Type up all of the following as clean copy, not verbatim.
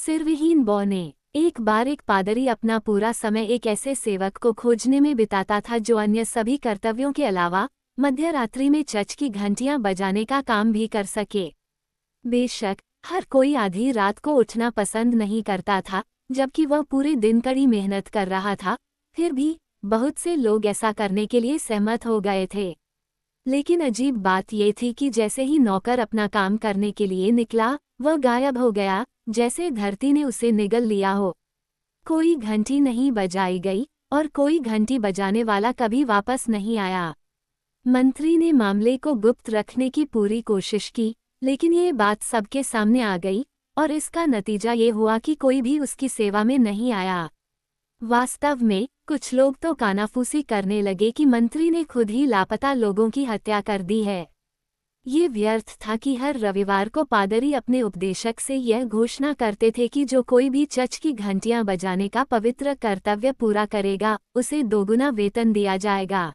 सिरविहीन बौने। एक बार एक पादरी अपना पूरा समय एक ऐसे सेवक को खोजने में बिताता था जो अन्य सभी कर्तव्यों के अलावा मध्य रात्रि में चर्च की घंटियां बजाने का काम भी कर सके। बेशक हर कोई आधी रात को उठना पसंद नहीं करता था, जबकि वह पूरे दिन कड़ी मेहनत कर रहा था। फिर भी बहुत से लोग ऐसा करने के लिए सहमत हो गए थे। लेकिन अजीब बात यह थी कि जैसे ही नौकर अपना काम करने के लिए निकला, वह गायब हो गया, जैसे धरती ने उसे निगल लिया हो। कोई घंटी नहीं बजाई गई और कोई घंटी बजाने वाला कभी वापस नहीं आया। मंत्री ने मामले को गुप्त रखने की पूरी कोशिश की, लेकिन ये बात सबके सामने आ गई और इसका नतीजा ये हुआ कि कोई भी उसकी सेवा में नहीं आया। वास्तव में कुछ लोग तो कानाफूसी करने लगे कि मंत्री ने खुद ही लापता लोगों की हत्या कर दी है। ये व्यर्थ था कि हर रविवार को पादरी अपने उपदेशक से यह घोषणा करते थे कि जो कोई भी चर्च की घंटियां बजाने का पवित्र कर्तव्य पूरा करेगा, उसे दोगुना वेतन दिया जाएगा।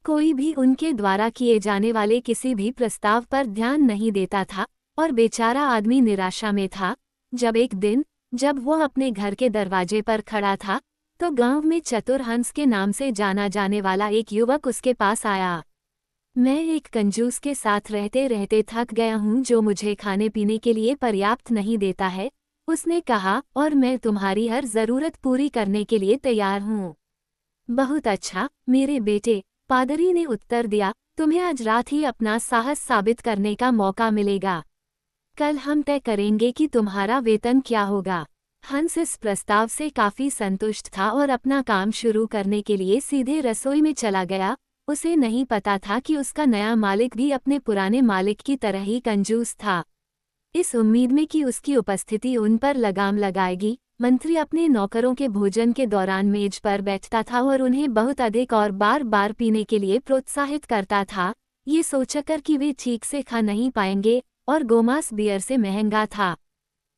कोई भी उनके द्वारा किए जाने वाले किसी भी प्रस्ताव पर ध्यान नहीं देता था और बेचारा आदमी निराशा में था। जब एक दिन जब वह अपने घर के दरवाजे पर खड़ा था, तो गांव में चतुर हंस के नाम से जाना जाने वाला एक युवक उसके पास आया। मैं एक कंजूस के साथ रहते रहते थक गया हूँ जो मुझे खाने पीने के लिए पर्याप्त नहीं देता है, उसने कहा, और मैं तुम्हारी हर जरूरत पूरी करने के लिए तैयार हूँ। बहुत अच्छा मेरे बेटे, पादरी ने उत्तर दिया, तुम्हें आज रात ही अपना साहस साबित करने का मौका मिलेगा। कल हम तय करेंगे कि तुम्हारा वेतन क्या होगा। हंस इस प्रस्ताव से काफी संतुष्ट था और अपना काम शुरू करने के लिए सीधे रसोई में चला गया। उसे नहीं पता था कि उसका नया मालिक भी अपने पुराने मालिक की तरह ही कंजूस था। इस उम्मीद में कि उसकी उपस्थिति उन पर लगाम लगाएगी, मंत्री अपने नौकरों के भोजन के दौरान मेज पर बैठता था और उन्हें बहुत अधिक और बार बार पीने के लिए प्रोत्साहित करता था, ये सोचकर कि वे ठीक से खा नहीं पाएंगे और गोमांस बियर से महंगा था।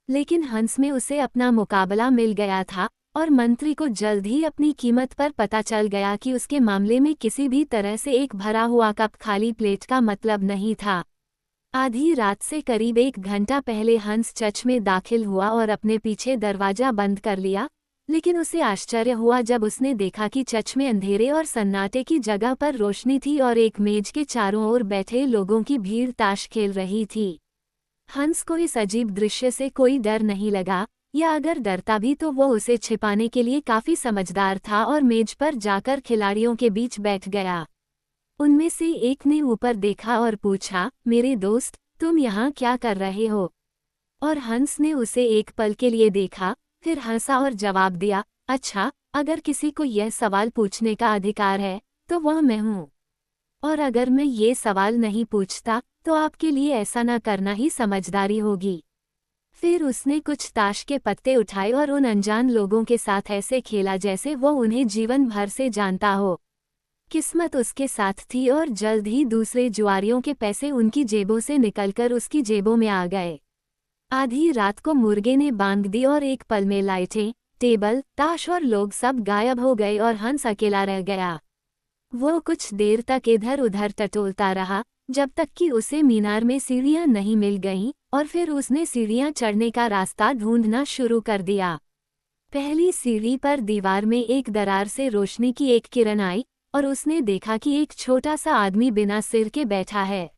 लेकिन हंस में उसे अपना मुकाबला मिल गया था और मंत्री को जल्द ही अपनी कीमत पर पता चल गया कि उसके मामले में किसी भी तरह से एक भरा हुआ कप खाली प्लेट का मतलब नहीं था। आधी रात से करीब 1 घंटा पहले हंस चर्च में दाखिल हुआ और अपने पीछे दरवाजा बंद कर लिया, लेकिन उसे आश्चर्य हुआ जब उसने देखा कि चर्च में अंधेरे और सन्नाटे की जगह पर रोशनी थी और एक मेज के चारों ओर बैठे लोगों की भीड़ ताश खेल रही थी। हंस को इस अजीब दृश्य से कोई डर नहीं लगा, या अगर डरता भी तो वो उसे छिपाने के लिए काफी समझदार था और मेज पर जाकर खिलाड़ियों के बीच बैठ गया। उनमें से एक ने ऊपर देखा और पूछा, मेरे दोस्त, तुम यहाँ क्या कर रहे हो? और हंस ने उसे एक पल के लिए देखा, फिर हंसा और जवाब दिया, अच्छा, अगर किसी को यह सवाल पूछने का अधिकार है तो वह मैं हूँ, और अगर मैं ये सवाल नहीं पूछता तो आपके लिए ऐसा न करना ही समझदारी होगी। फिर उसने कुछ ताश के पत्ते उठाए और उन अनजान लोगों के साथ ऐसे खेला जैसे वो उन्हें जीवन भर से जानता हो। किस्मत उसके साथ थी और जल्द ही दूसरे जुआरियों के पैसे उनकी जेबों से निकलकर उसकी जेबों में आ गए। आधी रात को मुर्गे ने बांग दी और एक पल में लाइटें, टेबल, ताश और लोग सब गायब हो गए और हंस अकेला रह गया। वो कुछ देर तक इधर उधर टटोलता रहा, जब तक कि उसे मीनार में सीढ़ियां नहीं मिल गईं, और फिर उसने सीढ़ियां चढ़ने का रास्ता ढूंढना शुरू कर दिया। पहली सीढ़ी पर दीवार में एक दरार से रोशनी की एक किरण आई और उसने देखा कि एक छोटा सा आदमी बिना सिर के बैठा है।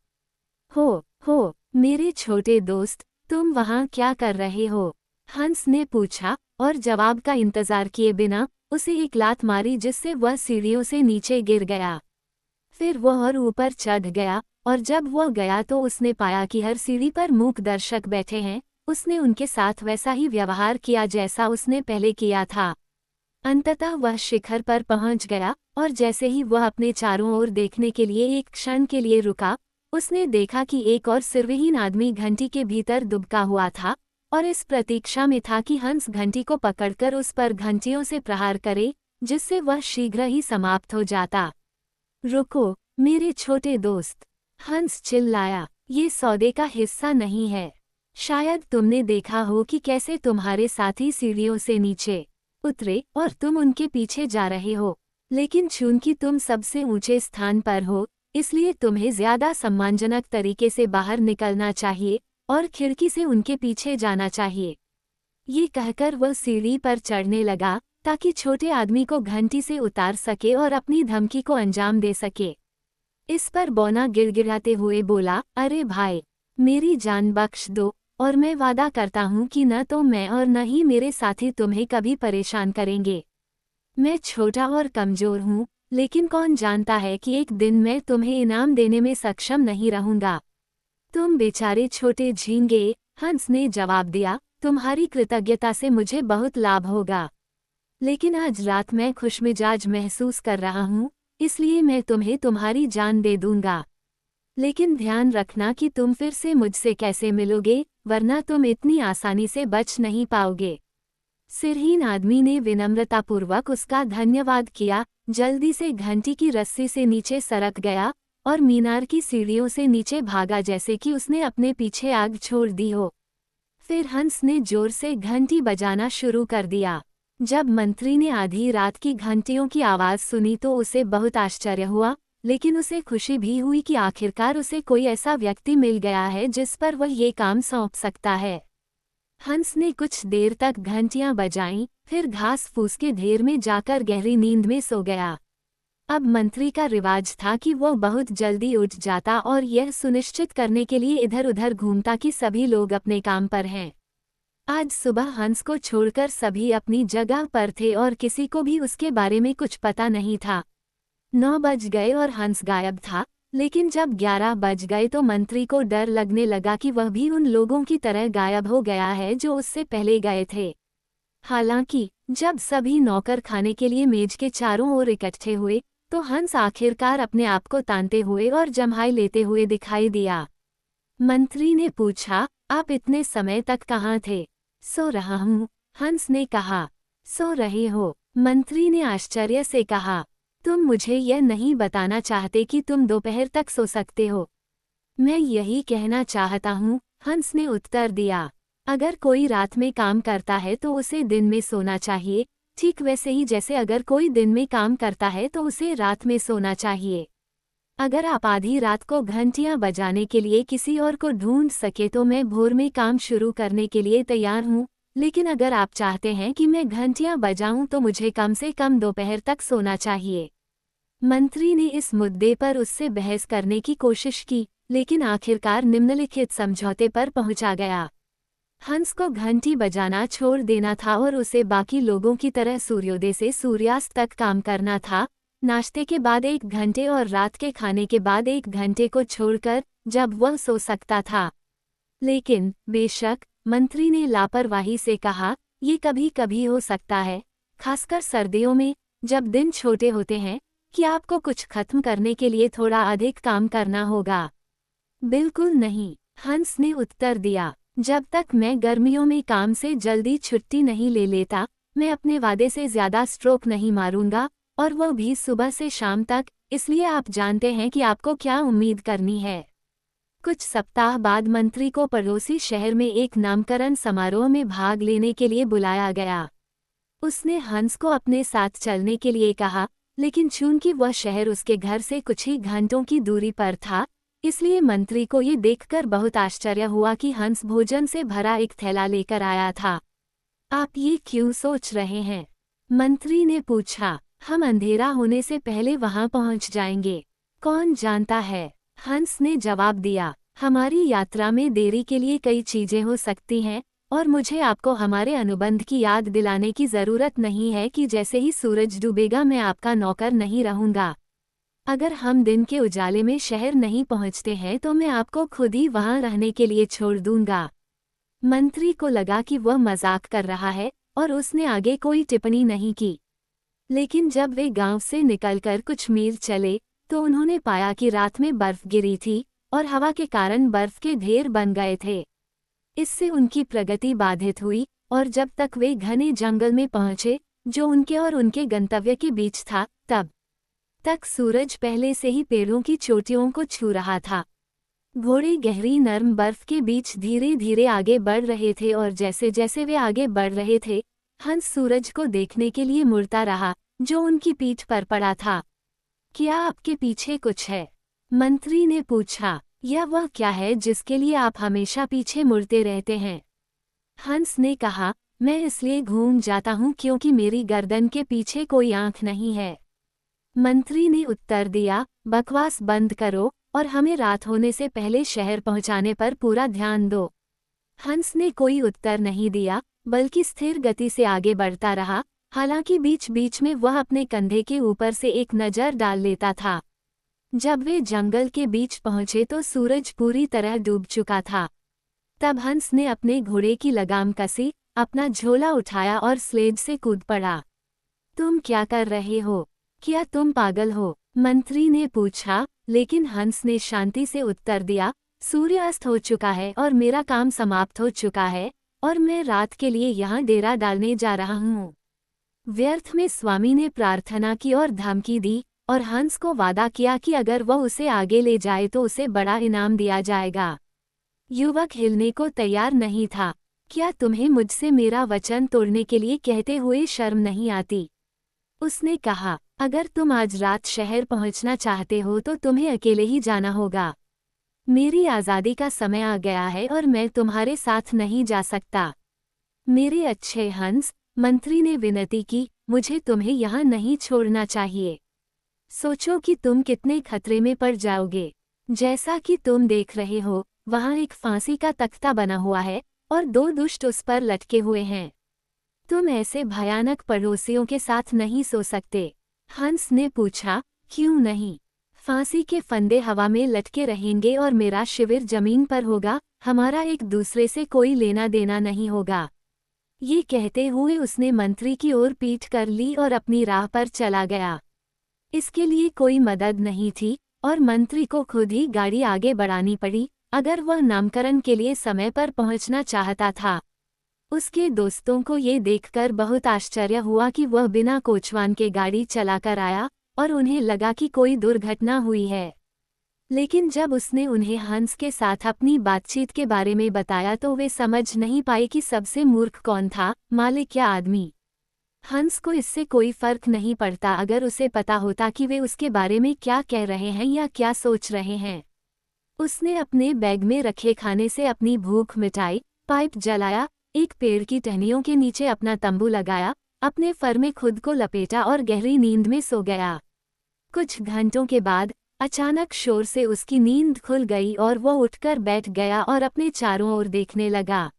हो मेरे छोटे दोस्त, तुम वहाँ क्या कर रहे हो? हंस ने पूछा, और जवाब का इंतजार किए बिना उसे एक लात मारी जिससे वह सीढ़ियों से नीचे गिर गया। फिर वह और ऊपर चढ़ गया, और जब वह गया तो उसने पाया कि हर सीढ़ी पर मूक दर्शक बैठे हैं। उसने उनके साथ वैसा ही व्यवहार किया जैसा उसने पहले किया था। अंततः वह शिखर पर पहुंच गया, और जैसे ही वह अपने चारों ओर देखने के लिए एक क्षण के लिए रुका, उसने देखा कि एक और सिरविहीन आदमी घंटी के भीतर दुबका हुआ था और इस प्रतीक्षा में था कि हंस घंटी को पकड़कर उस पर घंटियों से प्रहार करे, जिससे वह शीघ्र ही समाप्त हो जाता। रुको मेरे छोटे दोस्त, हंस चिल्लाया, ये सौदे का हिस्सा नहीं है। शायद तुमने देखा हो कि कैसे तुम्हारे साथी सीढ़ियों से नीचे उतरे और तुम उनके पीछे जा रहे हो, लेकिन चूंकि तुम सबसे ऊंचे स्थान पर हो, इसलिए तुम्हें ज्यादा सम्मानजनक तरीके से बाहर निकलना चाहिए और खिड़की से उनके पीछे जाना चाहिए। ये कहकर वह सीढ़ी पर चढ़ने लगा ताकि छोटे आदमी को घंटी से उतार सके और अपनी धमकी को अंजाम दे सके। इस पर बौना गिड़गिड़ाते हुए बोला, अरे भाई, मेरी जान बख्श दो और मैं वादा करता हूँ कि न तो मैं और न ही मेरे साथी तुम्हें कभी परेशान करेंगे। मैं छोटा और कमजोर हूँ, लेकिन कौन जानता है कि एक दिन मैं तुम्हें इनाम देने में सक्षम नहीं रहूँगा। तुम बेचारे छोटे झींगे, हंस ने जवाब दिया, तुम्हारी कृतज्ञता से मुझे बहुत लाभ होगा। लेकिन आज रात मैं खुशमिजाज महसूस कर रहा हूँ, इसलिए मैं तुम्हें तुम्हारी जान दे दूंगा। लेकिन ध्यान रखना कि तुम फिर से मुझसे कैसे मिलोगे, वरना तुम इतनी आसानी से बच नहीं पाओगे। सिरहीन आदमी ने विनम्रतापूर्वक उसका धन्यवाद किया, जल्दी से घंटी की रस्सी से नीचे सरक गया और मीनार की सीढ़ियों से नीचे भागा जैसे कि उसने अपने पीछे आग छोड़ दी हो। फिर हंस ने जोर से घंटी बजाना शुरू कर दिया। जब मंत्री ने आधी रात की घंटियों की आवाज़ सुनी तो उसे बहुत आश्चर्य हुआ, लेकिन उसे खुशी भी हुई कि आखिरकार उसे कोई ऐसा व्यक्ति मिल गया है जिस पर वह ये काम सौंप सकता है। हंस ने कुछ देर तक घंटियां बजाईं, फिर घास फूस के ढेर में जाकर गहरी नींद में सो गया। अब मंत्री का रिवाज था कि वह बहुत जल्दी उठ जाता और यह सुनिश्चित करने के लिए इधर उधर घूमता कि सभी लोग अपने काम पर हैं। आज सुबह हंस को छोड़कर सभी अपनी जगह पर थे और किसी को भी उसके बारे में कुछ पता नहीं था। 9 बज गए और हंस गायब था, लेकिन जब 11 बज गए तो मंत्री को डर लगने लगा कि वह भी उन लोगों की तरह गायब हो गया है जो उससे पहले गए थे। हालांकि जब सभी नौकर खाने के लिए मेज के चारों ओर इकट्ठे हुए तो हंस आखिरकार अपने आप को तानते हुए और जम्हाई लेते हुए दिखाई दिया। मंत्री ने पूछा, आप इतने समय तक कहाँ थे? सो रहा हूँ, हंस ने कहा। सो रहे हो? मंत्री ने आश्चर्य से कहा। तुम मुझे यह नहीं बताना चाहते कि तुम दोपहर तक सो सकते हो? मैं यही कहना चाहता हूँ, हंस ने उत्तर दिया। अगर कोई रात में काम करता है तो उसे दिन में सोना चाहिए, ठीक वैसे ही जैसे अगर कोई दिन में काम करता है तो उसे रात में सोना चाहिए। अगर आप आधी रात को घंटियां बजाने के लिए किसी और को ढूंढ सके तो मैं भोर में काम शुरू करने के लिए तैयार हूँ, लेकिन अगर आप चाहते हैं कि मैं घंटियां बजाऊं तो मुझे कम से कम दोपहर तक सोना चाहिए। मंत्री ने इस मुद्दे पर उससे बहस करने की कोशिश की, लेकिन आखिरकार निम्नलिखित समझौते पर पहुंचा गया। हंस को घंटी बजाना छोड़ देना था और उसे बाकी लोगों की तरह सूर्योदय से सूर्यास्त तक काम करना था, नाश्ते के बाद 1 घंटे और रात के खाने के बाद 1 घंटे को छोड़कर, जब वह सो सकता था। लेकिन बेशक, मंत्री ने लापरवाही से कहा, ये कभी कभी हो सकता है, खासकर सर्दियों में, जब दिन छोटे होते हैं, कि आपको कुछ खत्म करने के लिए थोड़ा अधिक काम करना होगा। बिल्कुल नहीं, हंस ने उत्तर दिया। जब तक मैं गर्मियों में काम से जल्दी छुट्टी नहीं ले लेता, मैं अपने वादे से ज़्यादा स्ट्रोक नहीं मारूंगा, और वह भी सुबह से शाम तक, इसलिए आप जानते हैं कि आपको क्या उम्मीद करनी है। कुछ सप्ताह बाद मंत्री को पड़ोसी शहर में एक नामकरण समारोह में भाग लेने के लिए बुलाया गया। उसने हंस को अपने साथ चलने के लिए कहा, लेकिन चूंकि वह शहर उसके घर से कुछ ही घंटों की दूरी पर था, इसलिए मंत्री को ये देखकर बहुत आश्चर्य हुआ कि हंस भोजन से भरा एक थैला लेकर आया था। आप ये क्यों सोच रहे हैं? मंत्री ने पूछा। हम अंधेरा होने से पहले वहां पहुंच जाएंगे। कौन जानता है? हंस ने जवाब दिया। हमारी यात्रा में देरी के लिए कई चीजें हो सकती हैं, और मुझे आपको हमारे अनुबंध की याद दिलाने की जरूरत नहीं है कि जैसे ही सूरज डूबेगा मैं आपका नौकर नहीं रहूंगा। अगर हम दिन के उजाले में शहर नहीं पहुंचते हैं तो मैं आपको खुद ही वहां रहने के लिए छोड़ दूंगा। मंत्री को लगा कि वह मजाक कर रहा है और उसने आगे कोई टिप्पणी नहीं की। लेकिन जब वे गांव से निकलकर कुछ मील चले तो उन्होंने पाया कि रात में बर्फ गिरी थी और हवा के कारण बर्फ के ढेर बन गए थे। इससे उनकी प्रगति बाधित हुई और जब तक वे घने जंगल में पहुंचे, जो उनके और उनके गंतव्य के बीच था, तब तक सूरज पहले से ही पेड़ों की चोटियों को छू रहा था। घोड़े गहरी नरम बर्फ के बीच धीरे धीरे आगे बढ़ रहे थे और जैसे जैसे वे आगे बढ़ रहे थे, हंस सूरज को देखने के लिए मुड़ता रहा, जो उनकी पीठ पर पड़ा था। क्या आपके पीछे कुछ है? मंत्री ने पूछा। यह वह क्या है जिसके लिए आप हमेशा पीछे मुड़ते रहते हैं? हंस ने कहा, मैं इसलिए घूम जाता हूँ क्योंकि मेरी गर्दन के पीछे कोई आंख नहीं है। मंत्री ने उत्तर दिया, बकवास बंद करो और हमें रात होने से पहले शहर पहुंचाने पर पूरा ध्यान दो। हंस ने कोई उत्तर नहीं दिया, बल्कि स्थिर गति से आगे बढ़ता रहा, हालांकि बीच बीच में वह अपने कंधे के ऊपर से एक नज़र डाल लेता था। जब वे जंगल के बीच पहुंचे तो सूरज पूरी तरह डूब चुका था। तब हंस ने अपने घोड़े की लगाम कसी, अपना झोला उठाया और स्लेज से कूद पड़ा। तुम क्या कर रहे हो? क्या तुम पागल हो? मंत्री ने पूछा, लेकिन हंस ने शांति से उत्तर दिया, सूर्य अस्त हो चुका है और मेरा काम समाप्त हो चुका है और मैं रात के लिए यहाँ डेरा डालने जा रहा हूँ। व्यर्थ में स्वामी ने प्रार्थना की और धमकी दी और हंस को वादा किया कि अगर वह उसे आगे ले जाए तो उसे बड़ा इनाम दिया जाएगा। युवक हिलने को तैयार नहीं था। क्या तुम्हें मुझसे मेरा वचन तोड़ने के लिए कहते हुए शर्म नहीं आती? उसने कहा, अगर तुम आज रात शहर पहुंचना चाहते हो तो तुम्हें अकेले ही जाना होगा। मेरी आज़ादी का समय आ गया है और मैं तुम्हारे साथ नहीं जा सकता। मेरे अच्छे हंस, मंत्री ने विनती की, मुझे तुम्हें यहाँ नहीं छोड़ना चाहिए। सोचो कि तुम कितने खतरे में पड़ जाओगे। जैसा कि तुम देख रहे हो, वहाँ एक फांसी का तख्ता बना हुआ है और दो दुष्ट उस पर लटके हुए हैं। तुम ऐसे भयानक पड़ोसियों के साथ नहीं सो सकते। हंस ने पूछा, क्यों नहीं? फांसी के फंदे हवा में लटके रहेंगे और मेरा शिविर जमीन पर होगा, हमारा एक दूसरे से कोई लेना देना नहीं होगा। ये कहते हुए उसने मंत्री की ओर पीठ कर ली और अपनी राह पर चला गया। इसके लिए कोई मदद नहीं थी और मंत्री को खुद ही गाड़ी आगे बढ़ानी पड़ी, अगर वह नामकरण के लिए समय पर पहुंचना चाहता था। उसके दोस्तों को ये देखकर बहुत आश्चर्य हुआ कि वह बिना कोचवान के गाड़ी चलाकर आया और उन्हें लगा कि कोई दुर्घटना हुई है। लेकिन जब उसने उन्हें हंस के साथ अपनी बातचीत के बारे में बताया तो वे समझ नहीं पाए कि सबसे मूर्ख कौन था, मालिक या आदमी। हंस को इससे कोई फर्क नहीं पड़ता अगर उसे पता होता कि वे उसके बारे में क्या कह रहे हैं या क्या सोच रहे हैं। उसने अपने बैग में रखे खाने से अपनी भूख मिटाई, पाइप जलाया, एक पेड़ की टहनियों के नीचे अपना तंबू लगाया, अपने फर में खुद को लपेटा और गहरी नींद में सो गया। कुछ घंटों के बाद अचानक शोर से उसकी नींद खुल गई और वह उठकर बैठ गया और अपने चारों ओर देखने लगा।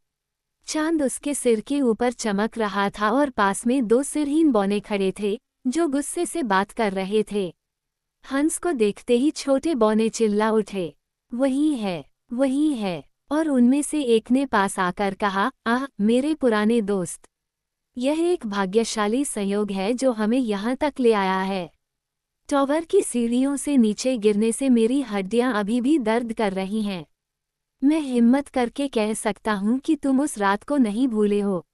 चांद उसके सिर के ऊपर चमक रहा था और पास में दो सिरहीन बौने खड़े थे, जो गुस्से से बात कर रहे थे। हंस को देखते ही छोटे बौने चिल्ला उठे, वही है, वही है, और उनमें से एक ने पास आकर कहा, आह मेरे पुराने दोस्त, यह एक भाग्यशाली संयोग है जो हमें यहाँ तक ले आया है। टॉवर की सीढ़ियों से नीचे गिरने से मेरी हड्डियाँ अभी भी दर्द कर रही हैं। मैं हिम्मत करके कह सकता हूँ कि तुम उस रात को नहीं भूले हो।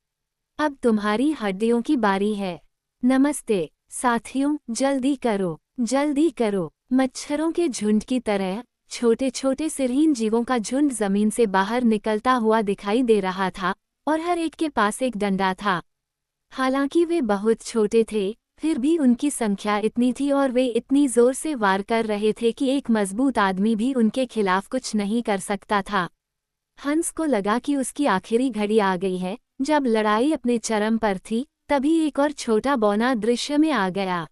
अब तुम्हारी हड्डियों की बारी है। नमस्ते साथियों, जल्दी करो, जल्दी करो। मच्छरों के झुंड की तरह छोटे छोटे सिरहीन जीवों का झुंड जमीन से बाहर निकलता हुआ दिखाई दे रहा था और हर एक के पास एक डंडा था। हालांकि वे बहुत छोटे थे, फिर भी उनकी संख्या इतनी थी और वे इतनी जोर से वार कर रहे थे कि एक मजबूत आदमी भी उनके खिलाफ कुछ नहीं कर सकता था। हंस को लगा कि उसकी आखिरी घड़ी आ गई है। जब लड़ाई अपने चरम पर थी, तभी एक और छोटा बौना दृश्य में आ गया।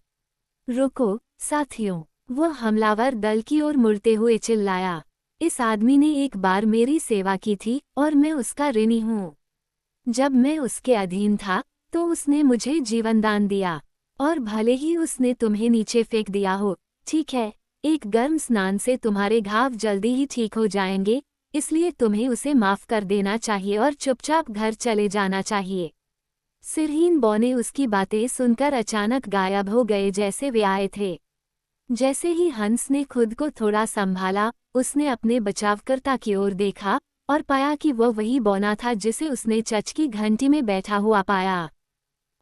रुको साथियों, वह हमलावर दल की ओर मुड़ते हुए चिल्लाया। इस आदमी ने एक बार मेरी सेवा की थी और मैं उसका ऋणी हूँ। जब मैं उसके अधीन था तो उसने मुझे जीवनदान दिया, और भले ही उसने तुम्हें नीचे फेंक दिया हो, ठीक है, एक गर्म स्नान से तुम्हारे घाव जल्दी ही ठीक हो जाएंगे, इसलिए तुम्हें उसे माफ कर देना चाहिए और चुपचाप घर चले जाना चाहिए। सिरहीन बौने उसकी बातें सुनकर अचानक गायब हो गए जैसे वे आए थे। जैसे ही हंस ने खुद को थोड़ा संभाला, उसने अपने बचावकर्ता की ओर देखा और पाया कि वह वही बौना था जिसे उसने चर्च की घंटी में बैठा हुआ पाया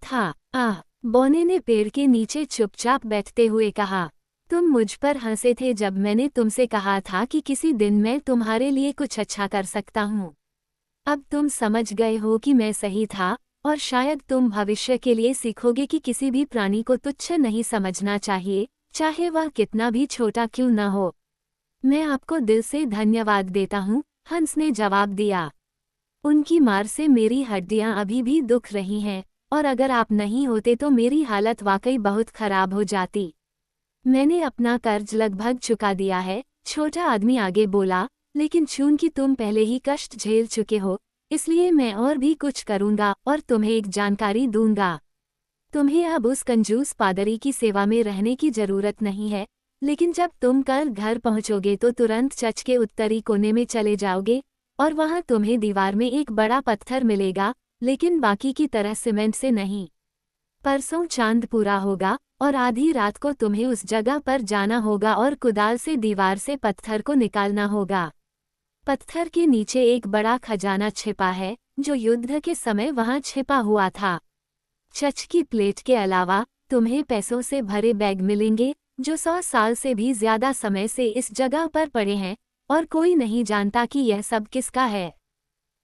था। आह, बौने ने पेड़ के नीचे चुपचाप बैठते हुए कहा, तुम मुझ पर हंसे थे जब मैंने तुमसे कहा था कि किसी दिन मैं तुम्हारे लिए कुछ अच्छा कर सकता हूँ। अब तुम समझ गए हो कि मैं सही था, और शायद तुम भविष्य के लिए सीखोगे कि किसी भी प्राणी को तुच्छ नहीं समझना चाहिए, चाहे वह कितना भी छोटा क्यों न हो। मैं आपको दिल से धन्यवाद देता हूँ, हंस ने जवाब दिया। उनकी मार से मेरी हड्डियां अभी भी दुख रही हैं, और अगर आप नहीं होते तो मेरी हालत वाकई बहुत खराब हो जाती। मैंने अपना कर्ज लगभग चुका दिया है, छोटा आदमी आगे बोला, लेकिन चूंकि तुम पहले ही कष्ट झेल चुके हो, इसलिए मैं और भी कुछ करूंगा और तुम्हें एक जानकारी दूंगा। तुम्हें अब उस कंजूस पादरी की सेवा में रहने की जरूरत नहीं है, लेकिन जब तुम कल घर पहुंचोगे तो तुरंत चर्च के उत्तरी कोने में चले जाओगे और वहां तुम्हें दीवार में एक बड़ा पत्थर मिलेगा, लेकिन बाकी की तरह सीमेंट से नहीं। परसों चांद पूरा होगा और आधी रात को तुम्हें उस जगह पर जाना होगा और कुदाल से दीवार से पत्थर को निकालना होगा। पत्थर के नीचे एक बड़ा खजाना छिपा है, जो युद्ध के समय वहां छिपा हुआ था। चर्च की प्लेट के अलावा तुम्हें पैसों से भरे बैग मिलेंगे, जो 100 साल से भी ज्यादा समय से इस जगह पर पड़े हैं, और कोई नहीं जानता कि यह सब किसका है।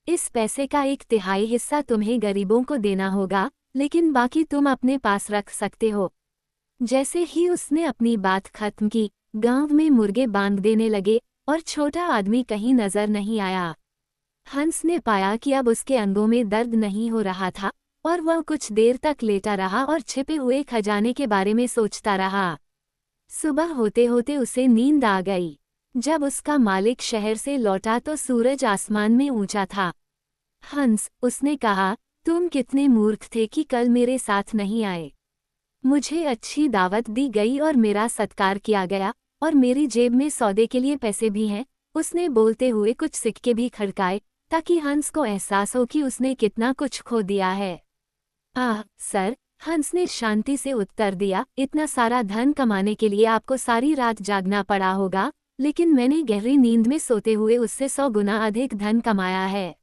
इस पैसे का 1/3 हिस्सा तुम्हें गरीबों को देना होगा, लेकिन बाकी तुम अपने पास रख सकते हो। जैसे ही उसने अपनी बात खत्म की, गांव में मुर्गे बांध देने लगे और छोटा आदमी कहीं नजर नहीं आया। हंस ने पाया कि अब उसके अंगों में दर्द नहीं हो रहा था, और वह कुछ देर तक लेटा रहा और छिपे हुए खजाने के बारे में सोचता रहा। सुबह होते होते उसे नींद आ गई। जब उसका मालिक शहर से लौटा तो सूरज आसमान में ऊंचा था। हंस, उसने कहा, तुम कितने मूर्ख थे कि कल मेरे साथ नहीं आए। मुझे अच्छी दावत दी गई और मेरा सत्कार किया गया, और मेरी जेब में सौदे के लिए पैसे भी हैं। उसने बोलते हुए कुछ सिक्के भी खड़काए, ताकि हंस को एहसास हो कि उसने कितना कुछ खो दिया है। आह सर, हंस ने शांति से उत्तर दिया, इतना सारा धन कमाने के लिए आपको सारी रात जागना पड़ा होगा, लेकिन मैंने गहरी नींद में सोते हुए उससे 100 गुना अधिक धन कमाया है।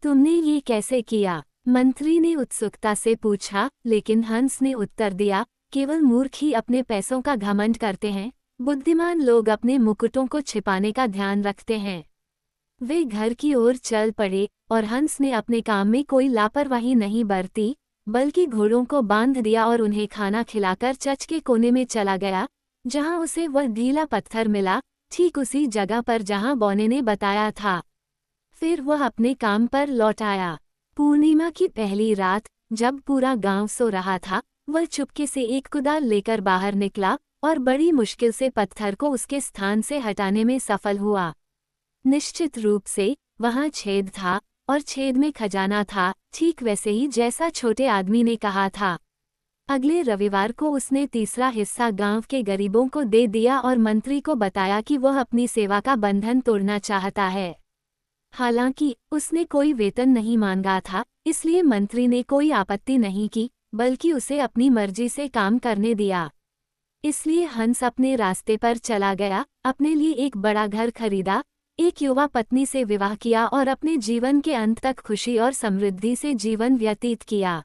तुमने ये कैसे किया? मंत्री ने उत्सुकता से पूछा, लेकिन हंस ने उत्तर दिया, केवल मूर्ख ही अपने पैसों का घमंड करते हैं, बुद्धिमान लोग अपने मुकुटों को छिपाने का ध्यान रखते हैं। वे घर की ओर चल पड़े, और हंस ने अपने काम में कोई लापरवाही नहीं बरती, बल्कि घोड़ों को बांध दिया और उन्हें खाना खिलाकर चर्च के कोने में चला गया, जहां उसे वह ढीला पत्थर मिला, ठीक उसी जगह पर जहां बौने ने बताया था। फिर वह अपने काम पर लौट आया। पूर्णिमा की पहली रात, जब पूरा गांव सो रहा था, वह चुपके से एक कुदाल लेकर बाहर निकला और बड़ी मुश्किल से पत्थर को उसके स्थान से हटाने में सफल हुआ। निश्चित रूप से वहां छेद था, और छेद में खजाना था, ठीक वैसे ही जैसा छोटे आदमी ने कहा था। अगले रविवार को उसने तीसरा हिस्सा गांव के गरीबों को दे दिया और मंत्री को बताया कि वह अपनी सेवा का बंधन तोड़ना चाहता है। हालांकि उसने कोई वेतन नहीं मांगा था, इसलिए मंत्री ने कोई आपत्ति नहीं की, बल्कि उसे अपनी मर्जी से काम करने दिया। इसलिए हंस अपने रास्ते पर चला गया, अपने लिए एक बड़ा घर खरीदा, एक युवा पत्नी से विवाह किया और अपने जीवन के अंत तक खुशी और समृद्धि से जीवन व्यतीत किया।